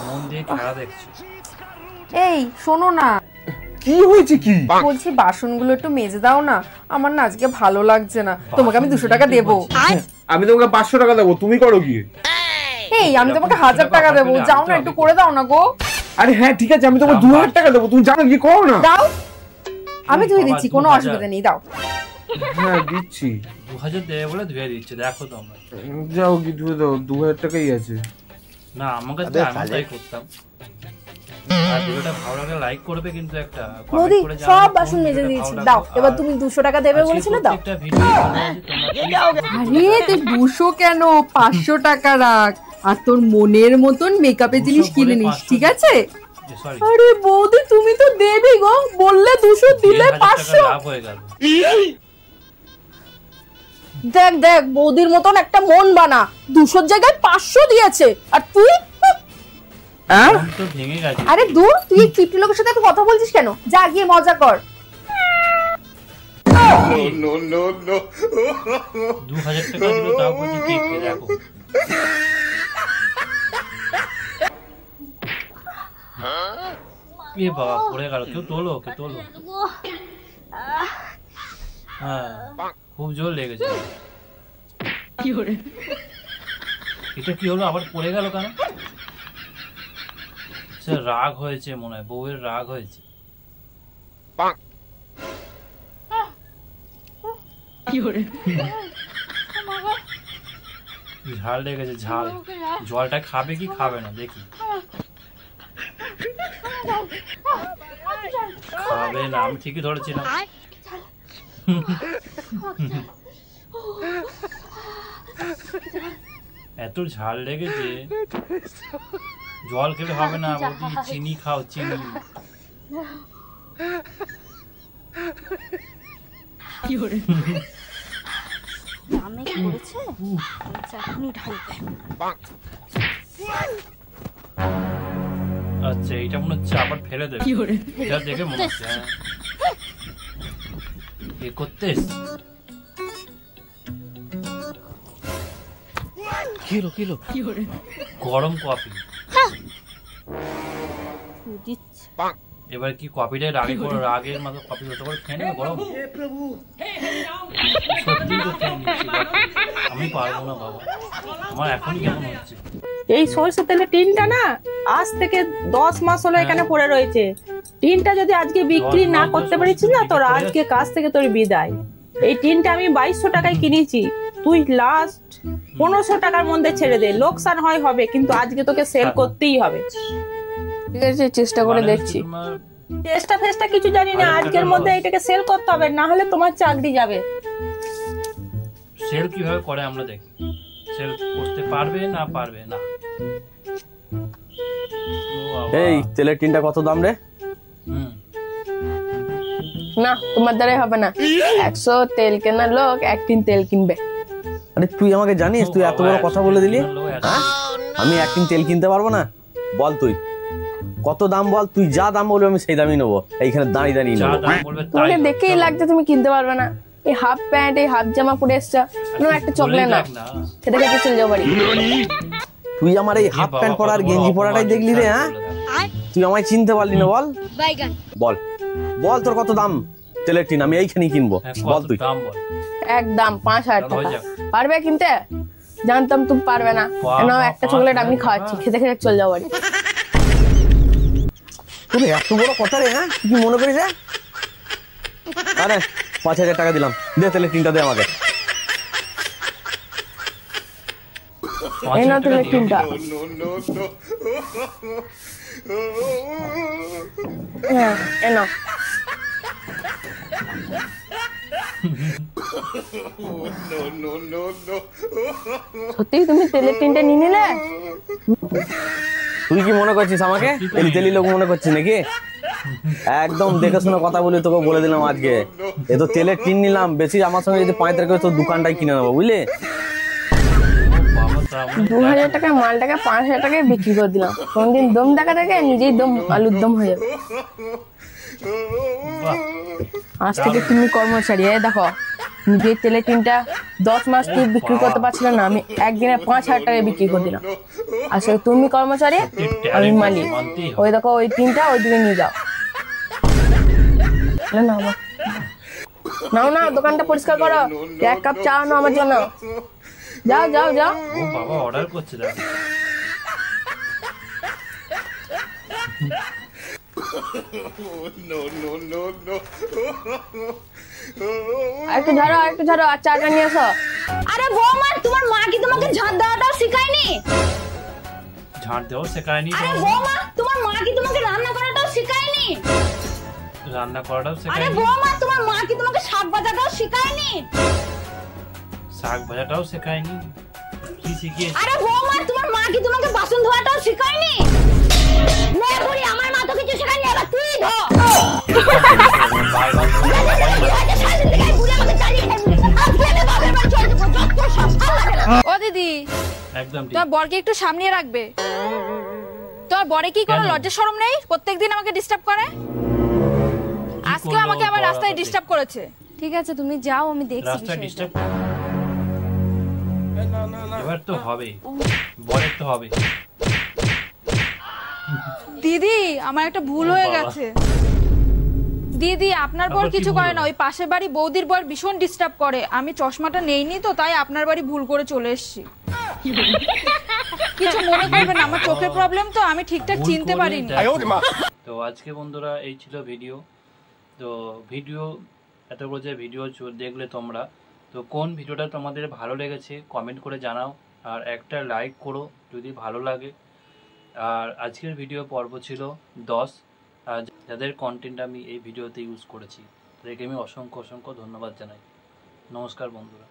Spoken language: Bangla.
মন দিয়ে খেলা দেখছি। এই শোনো না, কি হয়েছে কি? বলছি বাসনগুলো একটু মেজে দাও না, আমার না আজকে ভালো লাগছে না। তোমাকে আমি 200 টাকা দেবো। আমি তোমাকে 500 টাকা দেবো, তুমি করো কি? এই আমি তোমাকে 1000 টাকা দেবো, যাও না একটু করে দাও না গো। আরে হ্যাঁ ঠিক আছে, আমি তোমাকে 2000 টাকা দেবো, তুমি জানো কি করো না। দাও, আমি ধুয়ে দিচ্ছি, কোনো অসুবিধা নেই, দাও। হ্যাঁ দিচ্ছি। 2000 দেবে বলে ধুয়ে দিচ্ছে, দেখো তো আমরা। যাও কি ধুয়ে দাও, 2000 টাকাই আছে। না আমাকে তো আমি তাই করতাম। আর ভিডিওটা ভালো লাগলে লাইক করবে, কিন্তু একটা মোদি সব বাসন মেজে দিয়েছি, দাও। এবার তুমি 200 টাকা দেবে বলেছিলে, দাও। একটা ভিডিও আরে তুই 200 কেন, 500 টাকা রাখ, আর তোর মনের মতন মেকআপের জিনিস কিনে নিস, ঠিক আছে? আরে বৌদি তুমি তো দেবি গো, বললে 200 দিলে 500 লাভ হয়ে গেল। দেখ দেখ বৌদির মতন একটা মন বানা, 200 জায়গায় 500 দিয়েছে, আর তুই তো ভেঙে গেছে। আরে দূর, তুই কিপটি লোকের সাথে একটু কথা বলছিস কেন? যা গিয়ে মজা কর। নো নো নো 2000 টাকা দিল, তাও বলছি ঠিক দেখো। এ বাবা পড়ে গেল, কেউ তোলো, কে তোলো। হ্যাঁ খুব জোর লেগেছে। এটা কি হলো, আবার পড়ে গেল কেন? সে রাগ হয়েছে মনে হয়, বউয়ের রাগ হয়েছে। ঝাল লেগেছে, ঝাল। জলটা খাবে কি খাবে না দেখি। খাবে না, আমি ঠিকই ধরেছিলাম। এত ঝাল লেগেছে, জল খেলে হবে না, বলছি চিনি খাও, চিনি। আচ্ছা এটা মনে হচ্ছে আবার ফেলে দেবে, এটা দেখে মনে হচ্ছে। হ্যাঁ এ করতে কিলো গরম কফি। এবার কি কফিটা রাগের মতো কফি হতে করে খেয়ে নেবে গরম। সত্যি তো খেয়ে নিচ্ছি, আমি পারবো না বাবা, আমার এখনই কেমন হচ্ছে। এই সরষের তেলের টিনটা না আজ থেকে 10 মাস হলো এখানে পড়ে রয়েছে। টিনটা যদি আজকে বিক্রি না করতে পারিস না, তোর আজকে কাজ থেকে তোর বিদায়। এই টিনটা আমি 2200 টাকায় কিনেছি, তুই লাস্ট 1500 টাকার মধ্যে ছেড়ে দে। লোকসান হয় হবে, কিন্তু আজকে তোকে সেল করতেই হবে, ঠিক আছে? চেষ্টা করে দেখছি। চেষ্টা ফেষ্টা কিছু জানি না, আজকের মধ্যে এটাকে সেল করতে হবে, না হলে তোমার চাকরি যাবে। সেল কিভাবে করে আমরা দেখি, সেল করতে পারবে না পারবে না। এই তেলের টিনটা কত দাম রে? না তোমার দ্বারাই হবে না, 100 তেল কেনার লোক 1 টিন তেল কিনবে। আরে তুই আমাকে জানিস, তুই এত বড় কথা বলে দিলি। আমি 1 টিন তেল কিনতে পারবো না? বল তুই কত দাম বল, তুই যা দাম বলবি আমি সেই দামই নেবো, এইখানে দাঁড়িয়ে দাঁড়িয়ে নেবো। তোমাকে দেখেই লাগছে তুমি কিনতে পারবে না। এই হাফ প্যান্ট, এই হাফ জামা পরে এসছো, একটা চকলেট না খেতে খেতে চলে যাও বাড়ি। তুই আমার এই হাফ প্যান্ট পরা আর গেঞ্জি পরাটাই দেখলি রে? হ্যাঁ তুই আমায় চিনতে পারলি না? বল বল বল তোর কত দাম তেলের টিন, আমি এইখানেই কিনবো, বল তুই। একদম 5000 টাকা। পারবে কিনতে? জানতাম তুমি পারবে না, নাও একটা চকলেট আমি খাওয়াচ্ছি, খেতে খেতে চলে যাও বাড়ি। তোর এত বড় কথা রে? হ্যাঁ কি মনে করিস? আরে 5000 টাকা দিলাম, দে তেলের টিনটা দে আমাকে। এই না তেলের টিনটা। হ্যাঁ এই নাও। সত্যি তুমি তেলের টিনটা নিয়ে নিলে? তুই কি মনে করছিস আমাকে তেলি লোক মনে করছিস নাকি? একদম দেখে শুনে কথা বলি, তোকে বলে দিলাম আজকে এ তো তেলের টিন নিলাম, বেশি আমার সঙ্গে যদি 5 টাকা তোর দোকানটাই কিনে নেবো, বুঝলি? 2000 টাকায় মালটাকে 5000 টাকায় বিক্রি করে দিলাম। কোনদিন দম টাকা থেকে নিজেই দম আলুর দম হয়ে যাবে। আজ থেকে তুমি কর্মচারী, দেখো নিজের তেলের টিনটা 10 মাস তুই বিক্রি করতে পারছিল না, আমি একদিনে 5,000 টাকায় বিক্রি করে দিলাম। আসলে তুমি কর্মচারী, আমি মালিক। ওই দেখো ওই টিনটা ওইদিকে নিয়ে যাও। নাও না, দোকানটা পরিষ্কার করো, 1 কাপ চা আনো আমার জন্য। যাও যাও যাও। ও বাবা অর্ডার করছে দেখ। একটু ঝাড়ো আর চাটা নিয়ে এসো। আরে বৌমা, তোমার মা কি তোমাকে ঝাঁট দেওয়াটাও শেখায়নি? ঝাঁট দেওয়া শেখায়নি? আরে বৌমা, তোমার মা কি তোমাকে রান্না করাটাও শেখায়নি? রান্না করাটাও আরে শেখায়নি? বৌমা, তোমার মা কি তোমাকে শাক ভাজাটাও শেখায়নি? শাক ভাজাটাও শেখায়নি? কি শিখিয়েছে? আরে বৌমা, তোমার মা কি তোমাকে বাসন ধোয়াটাও শেখায়নি? না বুড়ি, আমার মা তো কিছু শেখায়নি, এবার তুই ধো। ও দিদি, একদম ঠিক। তোমার বরকে একটু সামনে রাখবে। তোমার বরে কি কোনো লজ্জা শরম নেই? প্রত্যেকদিন আমাকে ডিস্টার্ব করে, আজকে আমাকে আবার রাস্তায় ডিস্টার্ব করেছে। ঠিক আছে তুমি যাও, আমি দেখছি রাস্তায় বিষয়টা। ডিস্টার্ব এবার তো হবে, বরের তো হবে। দিদি আমার একটা ভুল হয়ে গেছে। দিদি আপনার বর আবার কি কিছু ভুল করে না, হলো? ওই পাশের বাড়ি বৌদির বর ভীষণ ডিস্টার্ব করে। আমি চশমাটা নেইনি তো, তাই আপনার বাড়ি ভুল করে চলে এসেছি। কিছু মনে করবেন না, আমার চোখের প্রবলেম তো, আমি ঠিকঠাক ভুল চিনতে করে পারিনি। দেখো। তো আজকে বন্ধুরা এই ছিল ভিডিও। তো ভিডিও এত যে ভিডিও দেখলে তোমরা, তো কোন ভিডিওটা তোমাদের ভালো লেগেছে কমেন্ট করে জানাও, আর একটা লাইক করো যদি ভালো লাগে। আর আজকের ভিডিও পর্ব ছিল 10, আর যাদের কন্টেন্ট আমি এই ভিডিওতে ইউজ করেছি তাদেরকে আমি অসংখ্য ধন্যবাদ জানাই। নমস্কার বন্ধুরা।